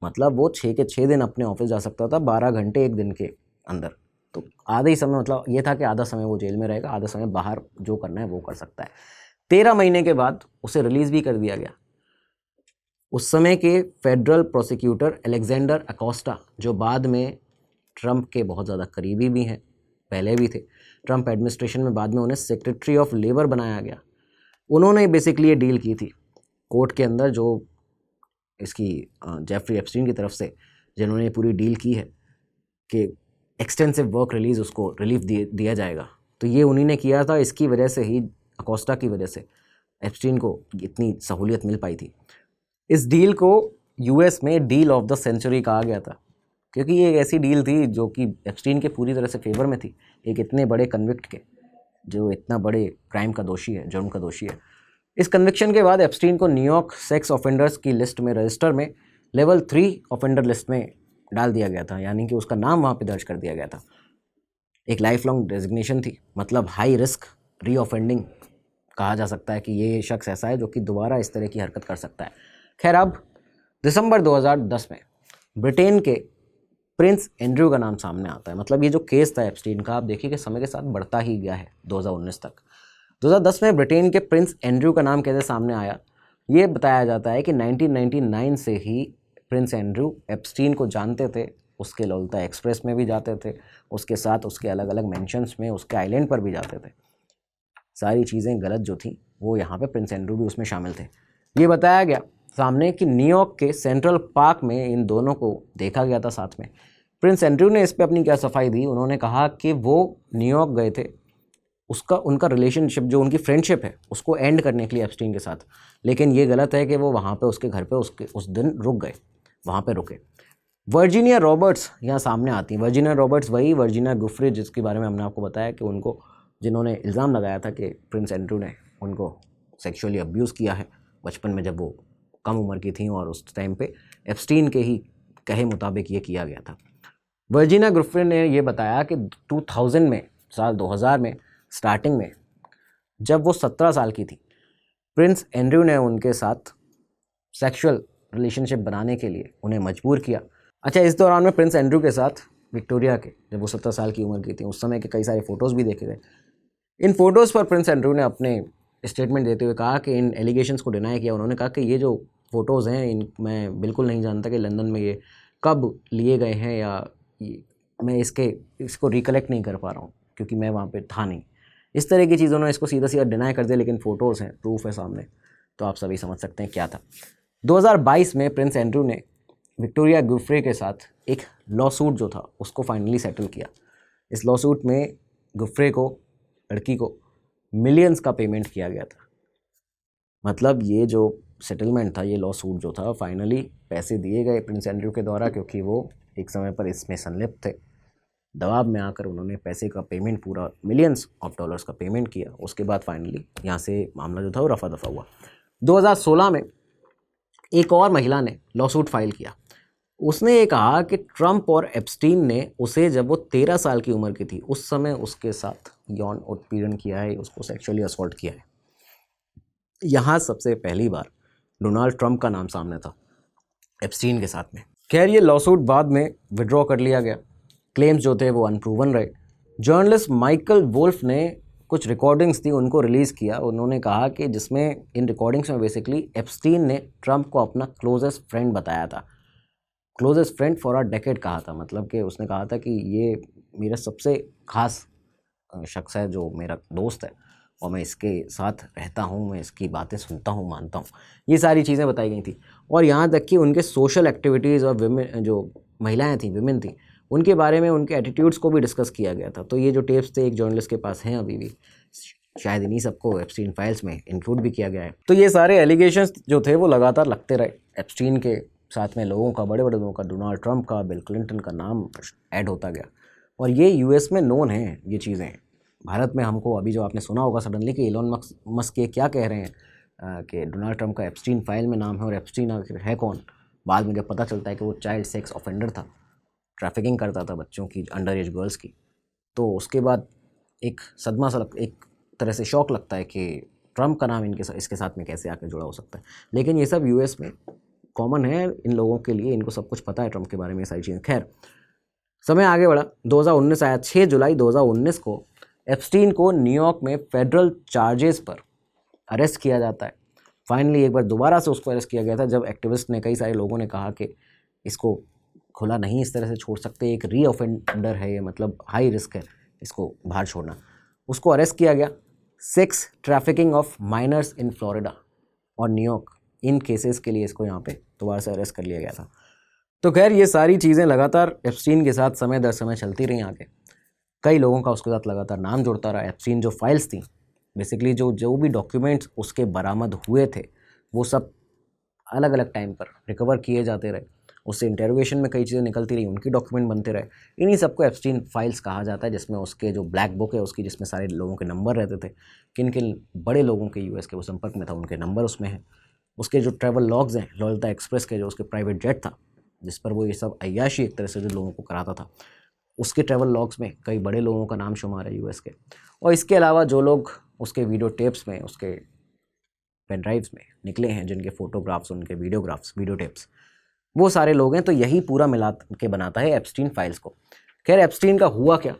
मतलब वो 6 के 6 दिन अपने ऑफिस जा सकता था 12 घंटे एक दिन के अंदर। तो आधा ही समय, मतलब ये था कि आधा समय वो जेल में रहेगा, आधा समय बाहर जो करना है वो कर सकता है। 13 महीने के बाद उसे रिलीज़ भी कर दिया गया। उस समय के फेडरल प्रोसिक्यूटर अलेक्जेंडर अकोस्टा, जो बाद में ट्रंप के बहुत ज़्यादा करीबी भी हैं, पहले भी थे, ट्रंप एडमिनिस्ट्रेशन में बाद में उन्हें सेक्रेटरी ऑफ लेबर बनाया गया, उन्होंने बेसिकली ये डील की थी कोर्ट के अंदर, जो इसकी जेफरी एप्स्टीन की तरफ से जिन्होंने ये पूरी डील की है कि एक्सटेंसिव वर्क रिलीज़, उसको रिलीफ दिया जाएगा, तो ये उन्हीं ने किया था। इसकी वजह से ही, अकोस्टा की वजह से एप्स्टीन को इतनी सहूलियत मिल पाई थी। इस डील को यूएस में डील ऑफ द सेंचुरी कहा गया था, क्योंकि ये एक ऐसी डील थी जो कि एप्स्टीन के पूरी तरह से फेवर में थी, एक इतने बड़े कन्विक्ट के, जो इतना बड़े क्राइम का दोषी है, जुर्म का दोषी है। इस कन्विक्शन के बाद एप्स्टीन को न्यूयॉर्क सेक्स ऑफेंडर्स की लिस्ट में, रजिस्टर में लेवल 3 ऑफेंडर लिस्ट में डाल दिया गया था, यानी कि उसका नाम वहाँ पे दर्ज कर दिया गया था। एक लाइफ लॉन्ग डेजिग्नेशन थी, मतलब हाई रिस्क रीऑफेंडिंग कहा जा सकता है कि ये शख्स ऐसा है जो कि दोबारा इस तरह की हरकत कर सकता है। खैर, अब दिसंबर 2010 में ब्रिटेन के प्रिंस एंड्रयू का नाम सामने आता है। मतलब ये जो केस था एप्स्टीन का, आप देखिए कि समय के साथ बढ़ता ही गया है 2019 तक। 2010 में ब्रिटेन के प्रिंस एंड्रयू का नाम कैसे सामने आया, ये बताया जाता है कि 1999 से ही प्रिंस एंड्रयू एप्स्टीन को जानते थे, उसके लौल्टा एक्सप्रेस में भी जाते थे, उसके साथ उसके अलग अलग मेंशंस में, उसके आइलैंड पर भी जाते थे। सारी चीज़ें गलत जो थी वो यहाँ पे प्रिंस एंड्रयू भी उसमें शामिल थे। ये बताया गया सामने कि न्यूयॉर्क के सेंट्रल पार्क में इन दोनों को देखा गया था साथ में। प्रिंस एंड्रयू ने इस पर अपनी क्या सफाई दी, उन्होंने कहा कि वो न्यूयॉर्क गए थे, उनका रिलेशनशिप, जो उनकी फ्रेंडशिप है, उसको एंड करने के लिए एप्स्टीन के साथ, लेकिन ये गलत है कि वो वहाँ पे उसके घर पे उस दिन रुक गए, वहाँ पे रुके। वर्जीनिया रॉबर्ट्स यहाँ सामने आती हैं। वर्जीनिया रॉबर्ट्स वही वर्जीनिया गुफ्रे जिसके बारे में हमने आपको बताया कि उनको, जिन्होंने इल्ज़ाम लगाया था कि प्रिंस एंड्रयू ने उनको सेक्सुअली अब्यूज़ किया है बचपन में, जब वो कम उम्र की थी, और उस टाइम पे एप्स्टीन के ही कहे मुताबिक ये किया गया था। वर्जीनिया गुफ्रे ने ये बताया कि 2000 में, साल 2000 में स्टार्टिंग में, जब वो 17 साल की थी, प्रिंस एंड्रयू ने उनके साथ सेक्सुअल रिलेशनशिप बनाने के लिए उन्हें मजबूर किया। अच्छा, इस दौरान में प्रिंस एंड्रयू के साथ विक्टोरिया के, जब वो 17 साल की उम्र की थी, उस समय के कई सारे फ़ोटोज़ भी देखे गए। इन फ़ोटोज़ पर प्रिंस एंड्रयू ने अपने स्टेटमेंट देते हुए कहा कि इन एलिगेशंस को डिनाई किया। उन्होंने कहा कि ये जो फ़ोटोज़ हैं, मैं बिल्कुल नहीं जानता कि लंदन में ये कब लिए गए हैं, या मैं इसको रिकलेक्ट नहीं कर पा रहा हूँ क्योंकि मैं वहाँ पे था नहीं। इस तरह की चीज़ों उन्होंने इसको सीधा सीधा डिनाई कर दिया, लेकिन फ़ोटोज़ हैं, प्रूफ है सामने, तो आप सभी समझ सकते हैं क्या था। 2022 में प्रिंस एंड्रयू ने विक्टोरिया गुफ्रे के साथ एक लॉ सूट जो था उसको फाइनली सेटल किया। इस लॉ सूट में गुफ्रे को, लड़की को, मिलियंस का पेमेंट किया गया था। मतलब ये जो सेटलमेंट था, ये लॉ सूट जो था, फाइनली पैसे दिए गए प्रिंस एंड्रयू के द्वारा, क्योंकि वो एक समय पर इसमें संलिप्त थे। दबाव में आकर उन्होंने पैसे का पेमेंट, पूरा मिलियंस ऑफ डॉलर्स का पेमेंट किया। उसके बाद फाइनली यहाँ से मामला जो था वो रफा दफा हुआ। 2016 में एक और महिला ने लॉ सूट फाइल किया। उसने ये कहा कि ट्रंप और एप्स्टीन ने उसे जब वो 13 साल की उम्र की थी उस समय उसके साथ यौन उत्पीड़न किया है, उसको सेक्सुअली असॉल्ट किया है। यहाँ सबसे पहली बार डोनाल्ड ट्रंप का नाम सामने था एप्स्टीन के साथ में। खैर ये लॉसूट बाद में विड्रॉ कर लिया गया, क्लेम्स जो थे वो अनप्रूवन रहे। जर्नलिस्ट माइकल वुल्फ ने कुछ रिकॉर्डिंग्स थी उनको रिलीज़ किया। उन्होंने कहा कि जिसमें इन रिकॉर्डिंग्स में बेसिकली एप्स्टीन ने ट्रंप को अपना क्लोजेस्ट फ्रेंड बताया था, closest friend for a decade कहा था। मतलब कि उसने कहा था कि ये मेरा सबसे खास शख्स है जो मेरा दोस्त है और मैं इसके साथ रहता हूँ, मैं इसकी बातें सुनता हूँ, मानता हूँ। ये सारी चीज़ें बताई गई थी। और यहाँ तक कि उनके सोशल एक्टिविटीज़ और विमेन जो महिलाएं थी, विमेन थी, उनके बारे में उनके एटीट्यूड्स को भी डिस्कस किया गया था। तो ये जो टेप्स थे एक जर्नलिस्ट के पास हैं अभी भी, शायद इन्हीं सबको एप्स्टीन फाइल्स में इंक्लूड भी किया गया है। तो ये सारे एलिगेशंस जो थे वो लगातार लगते रहे। एप्स्टीन के साथ में लोगों का, बड़े बड़े लोगों का, डोनाल्ड ट्रंप का, बिल क्लिंटन का नाम ऐड होता गया और ये यूएस में नोन है ये चीज़ें। भारत में हमको अभी जो आपने सुना होगा सडनली कि एलोन मस्क ये क्या कह रहे हैं कि डोनाल्ड ट्रंप का एप्स्टीन फाइल में नाम है और एप्स्टीन आखिर है कौन। बाद में जब पता चलता है कि वो चाइल्ड सेक्स ऑफेंडर था, ट्रैफिकिंग करता था बच्चों की, अंडर एज गर्ल्स की, तो उसके बाद एक सदमा सा एक तरह से शौक लगता है कि ट्रंप का नाम इसके साथ में कैसे आकर जुड़ा हो सकता है। लेकिन ये सब यूएस में कॉमन है इन लोगों के लिए, इनको सब कुछ पता है ट्रंप के बारे में, ये सारी चीज़ें। खैर समय आगे बढ़ा, 2019 आया। 6 जुलाई 2019 को एप्स्टीन को न्यूयॉर्क में फेडरल चार्जेस पर अरेस्ट किया जाता है। फाइनली एक बार दोबारा से उसको अरेस्ट किया गया था जब एक्टिविस्ट ने, कई सारे लोगों ने कहा कि इसको खुला नहीं इस तरह से छोड़ सकते, एक री ऑफेंडर है ये, मतलब हाई रिस्क है इसको बाहर छोड़ना। उसको अरेस्ट किया गया sex trafficking of minors in Florida और न्यूयॉर्क, इन केसेस के लिए इसको यहाँ पे दोबारा से अरेस्ट कर लिया गया था। तो खैर ये सारी चीज़ें लगातार एप्स्टीन के साथ समय दर समय चलती रही आगे। कई लोगों का उसके साथ लगातार नाम जुड़ता रहा। एप्स्टीन जो फाइल्स थी, बेसिकली जो भी डॉक्यूमेंट्स उसके बरामद हुए थे, वो सब अलग अलग टाइम पर रिकवर किए जाते रहे। उससे इंटेरोगेशन में कई चीज़ें निकलती रही, उनकी डॉक्यूमेंट बनते रहे। इन्हीं सबको एप्स्टीन फाइल्स कहा जाता है, जिसमें उसके जो ब्लैक बुक है उसकी, जिसमें सारे लोगों के नंबर रहते थे, किन किन बड़े लोगों के यूएस के वो संपर्क में था उनके नंबर उसमें हैं। उसके जो ट्रैवल लॉग्स हैं, ललिता एक्सप्रेस के जो उसके प्राइवेट जेट था जिस पर वो ये सब अय्याशी एक तरह से जो लोगों को कराता था, उसके ट्रैवल लॉग्स में कई बड़े लोगों का नाम शुमार है यूएस के। और इसके अलावा जो लोग उसके वीडियो टेप्स में, उसके पेन ड्राइव्स में निकले हैं, जिनके फ़ोटोग्राफ्स, उनके वीडियोग्राफ्स, वीडियो टेप्स, वो सारे लोग हैं। तो यही पूरा मिला के बनाता है एप्स्टीन फाइल्स को। खैर एप्स्टीन का हुआ क्या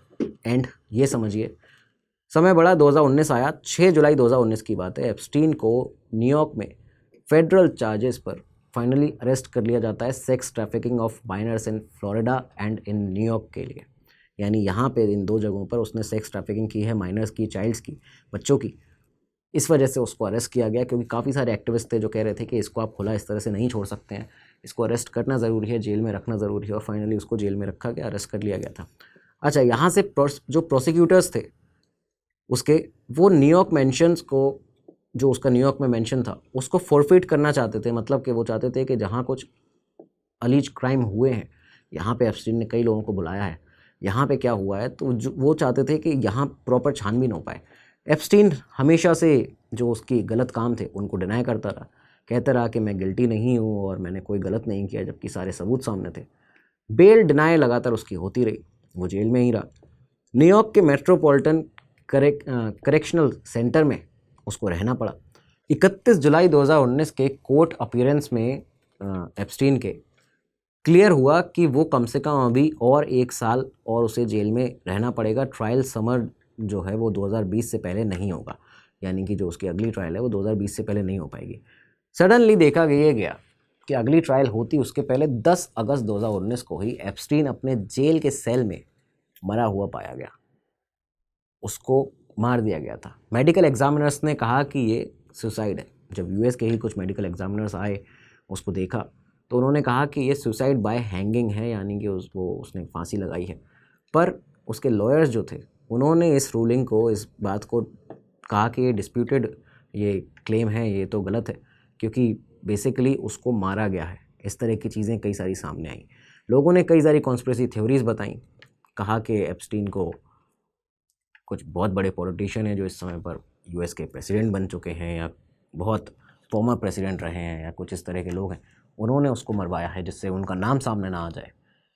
एंड, ये समझिए। समय बढ़ा, 2019 आया। 6 जुलाई 2019 की बात है। एप्स्टीन को न्यूयॉर्क में फेडरल चार्जेस पर फाइनली अरेस्ट कर लिया जाता है sex trafficking of minors in Florida and in New York के लिए। यानी यहाँ पे इन दो जगहों पर उसने सेक्स ट्रैफिकिंग की है, माइनर्स की, चाइल्ड्स की, बच्चों की। इस वजह से उसको अरेस्ट किया गया, क्योंकि काफ़ी सारे एक्टिविस्ट थे जो कह रहे थे कि इसको आप खुला इस तरह से नहीं छोड़ सकते हैं, इसको अरेस्ट करना ज़रूरी है, जेल में रखना ज़रूरी है। और फाइनली उसको जेल में रखा गया, अरेस्ट कर लिया गया था। अच्छा, यहाँ से जो प्रोसिक्यूटर्स थे उसके, वो न्यूयॉर्क मेंशंस को, जो उसका न्यूयॉर्क में मेंशन था, उसको फॉरफिट करना चाहते थे। मतलब कि वो चाहते थे कि जहाँ कुछ अलीज क्राइम हुए हैं, यहाँ पे एप्स्टीन ने कई लोगों को बुलाया है, यहाँ पे क्या हुआ है, तो वो चाहते थे कि यहाँ प्रॉपर छानबीन हो पाए। एप्स्टीन हमेशा से जो उसकी गलत काम थे उनको डिनाई करता रहा, कहता रहा कि मैं गिल्टी नहीं हूँ और मैंने कोई गलत नहीं किया, जबकि सारे सबूत सामने थे। बेल डिनाई लगातार उसकी होती रही, वो जेल में ही रहा। न्यूयॉर्क के मेट्रोपॉलिटन करेक्शनल सेंटर में उसको रहना पड़ा। 31 जुलाई 2019 के कोर्ट अपीयरेंस में एप्स्टीन के क्लियर हुआ कि वो कम से कम अभी और 1 साल और उसे जेल में रहना पड़ेगा। ट्रायल समर जो है वो 2020 से पहले नहीं होगा, यानी कि जो उसकी अगली ट्रायल है वो 2020 से पहले नहीं हो पाएगी। सडनली देखा गया कि अगली ट्रायल होती उसके पहले 10 अगस्त 2019 को ही एप्स्टीन अपने जेल के सेल में मरा हुआ पाया गया। उसको मार दिया गया था। मेडिकल एग्जामिनर्स ने कहा कि ये सुसाइड है। जब यूएस के ही कुछ मेडिकल एग्जामिनर्स आए, उसको देखा, तो उन्होंने कहा कि ये सुसाइड बाय हैंगिंग है, यानी कि उसने फांसी लगाई है। पर उसके लॉयर्स जो थे, उन्होंने इस रूलिंग को, इस बात को कहा कि ये डिस्प्यूटेड, ये क्लेम है, ये तो गलत है, क्योंकि बेसिकली उसको मारा गया है। इस तरह की चीज़ें कई सारी सामने आई। लोगों ने कई सारी कॉन्स्पिरेसी थ्योरीज बताई, कहा कि एप्स्टीन को कुछ बहुत बड़े पॉलिटिशियन हैं जो इस समय पर यूएस के प्रेसिडेंट बन चुके हैं, या बहुत फॉर्मर प्रेसिडेंट रहे हैं, या कुछ इस तरह के लोग हैं, उन्होंने उसको मरवाया है जिससे उनका नाम सामने ना आ जाए।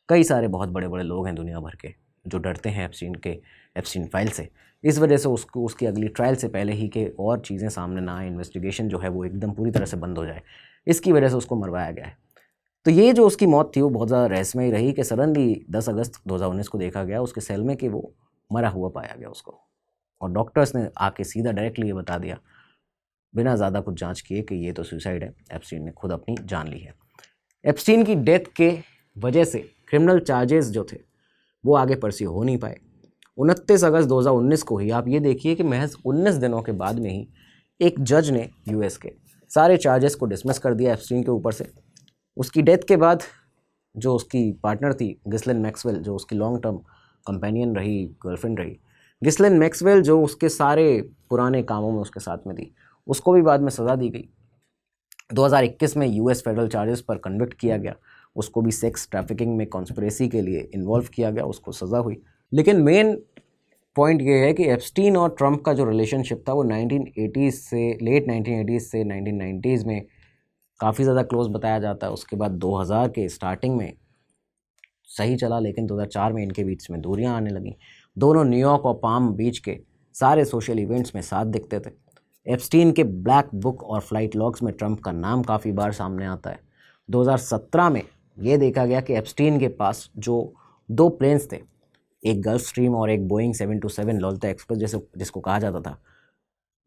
कई सारे बहुत बड़े बड़े लोग हैं दुनिया भर के जो डरते हैं एप्स्टीन फाइल से। इस वजह से उसको उसकी अगली ट्रायल से पहले ही के और चीज़ें सामने ना आए, इन्वेस्टिगेशन जो है वो एकदम पूरी तरह से बंद हो जाए, इसकी वजह से उसको मरवाया गया है। तो ये जो उसकी मौत थी वो बहुत ज़्यादा रहस्यमय रही कि सडनली 10 अगस्त 2019 को देखा गया उसके सेल में कि वो मरा हुआ पाया गया उसको, और डॉक्टर्स ने आके सीधा डायरेक्टली ये बता दिया बिना ज़्यादा कुछ जांच किए कि ये तो सुसाइड है, एप्स्टीन ने खुद अपनी जान ली है। एप्स्टीन की डेथ के वजह से क्रिमिनल चार्जेस जो थे वो आगे परस्यू हो नहीं पाए। 29 अगस्त 2019 को ही आप ये देखिए कि महज 19 दिनों के बाद में ही एक जज ने यूएस के सारे चार्जेस को डिसमिस कर दिया एप्स्टीन के ऊपर से। उसकी डेथ के बाद जो उसकी पार्टनर थी गिस्लेन मैक्सवेल, जो उसकी लॉन्ग टर्म कंपेनियन रही, गर्लफ्रेंड रही, गिस्लेन मैक्सवेल जो उसके सारे पुराने कामों में उसके साथ में थी, उसको भी बाद में सज़ा दी गई। 2021 में यूएस फेडरल चार्जेस पर कन्विक्ट किया गया, उसको भी सेक्स ट्रैफिकिंग में कॉन्स्पिरेसी के लिए इन्वॉल्व किया गया, उसको सज़ा हुई। लेकिन मेन पॉइंट ये है कि एप्स्टीन और ट्रंप का जो रिलेशनशिप था वो 1980s से लेट 1980s से 1990s में काफ़ी ज़्यादा क्लोज बताया जाता है। उसके बाद 2000 के स्टार्टिंग में सही चला, लेकिन 2004 में इनके बीच में दूरियां आने लगी। दोनों न्यूयॉर्क और पाम बीच के सारे सोशल इवेंट्स में साथ दिखते थे। एप्स्टीन के ब्लैक बुक और फ्लाइट लॉग्स में ट्रंप का नाम काफ़ी बार सामने आता है। 2017 में ये देखा गया कि एप्स्टीन के पास जो 2 प्लेन्स थे, एक गल्फ स्ट्रीम और एक बोइंग 727 लोल्ता एक्सप्रेस जिसको कहा जाता था,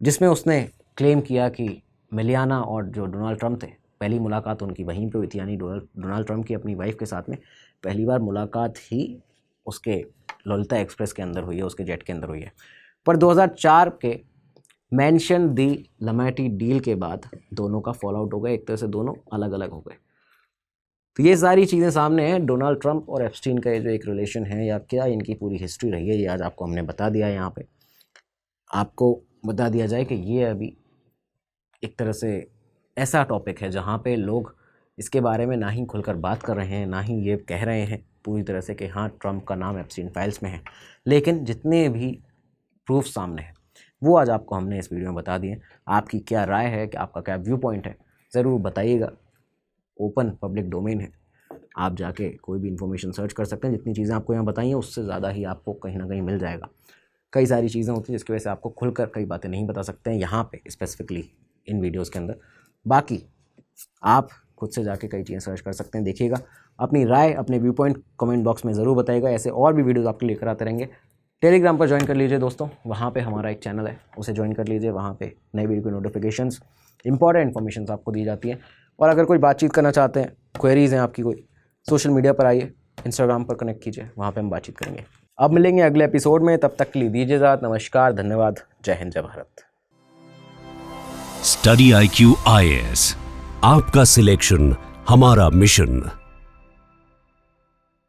जिसमें उसने क्लेम किया कि मिलियाना और जो डोनाल्ड ट्रंप थे, पहली मुलाकात उनकी वहीं पे हुई थी, यानी डोनाल्ड ट्रंप की अपनी वाइफ के साथ में पहली बार मुलाकात ही उसके लोल्ता एक्सप्रेस के अंदर हुई है, उसके जेट के अंदर हुई है। पर 2004 के मेंशन दी लमेटी डील के बाद दोनों का फॉल आउट हो गया, एक तरह से दोनों अलग अलग हो गए। तो ये सारी चीज़ें सामने हैं। डोनाल्ड ट्रंप और एप्स्टीन का ये जो एक रिलेशन है या क्या इनकी पूरी हिस्ट्री रही है, ये आज आपको हमने बता दिया है। यहाँ पे आपको बता दिया जाए कि ये अभी एक तरह से ऐसा टॉपिक है जहाँ पे लोग इसके बारे में ना ही खुलकर बात कर रहे हैं, ना ही ये कह रहे हैं पूरी तरह से कि हाँ ट्रंप का नाम एप्स्टीन फाइल्स में है। लेकिन जितने भी प्रूफ सामने हैं वो आज आपको हमने इस वीडियो में बता दिए। आपकी क्या राय है, कि आपका क्या व्यू पॉइंट है, ज़रूर बताइएगा। ओपन पब्लिक डोमेन है, आप जाके कोई भी इन्फॉर्मेशन सर्च कर सकते हैं। जितनी चीज़ें आपको यहाँ बताई हैं उससे ज़्यादा ही आपको कहीं ना कहीं मिल जाएगा। कई सारी चीज़ें होती हैं जिसकी वजह से आपको खुलकर कई बातें नहीं बता सकते हैं यहाँ पे स्पेसिफिकली इन वीडियोज़ के अंदर। बाकी आप खुद से जाके कई चीज़ें सर्च कर सकते हैं, देखिएगा। अपनी राय, अपने व्यू पॉइंट कमेंट बॉक्स में ज़रूर बताइएगा। ऐसे और भी वीडियोज़ आपके लेकर आते रहेंगे। टेलीग्राम पर ज्वाइन कर लीजिए दोस्तों, वहाँ पे हमारा एक चैनल है, उसे ज्वाइन कर लीजिए। वहाँ पे नई वीडियो की नोटिफिकेशंस, इंपॉर्टेंट इन्फॉर्मेशन आपको दी जाती है। और अगर कोई बातचीत करना चाहते हैं, क्वेरीज़ हैं आपकी कोई, सोशल मीडिया पर आइए, इंस्टाग्राम पर कनेक्ट कीजिए, वहाँ पे हम बातचीत करेंगे। अब मिलेंगे अगले एपिसोड में, तब तक के लिए दीजिए इजाज़त। नमस्कार, धन्यवाद, जय हिंद, जय भारत। स्टडी IQ IAS, आपका सिलेक्शन हमारा मिशन।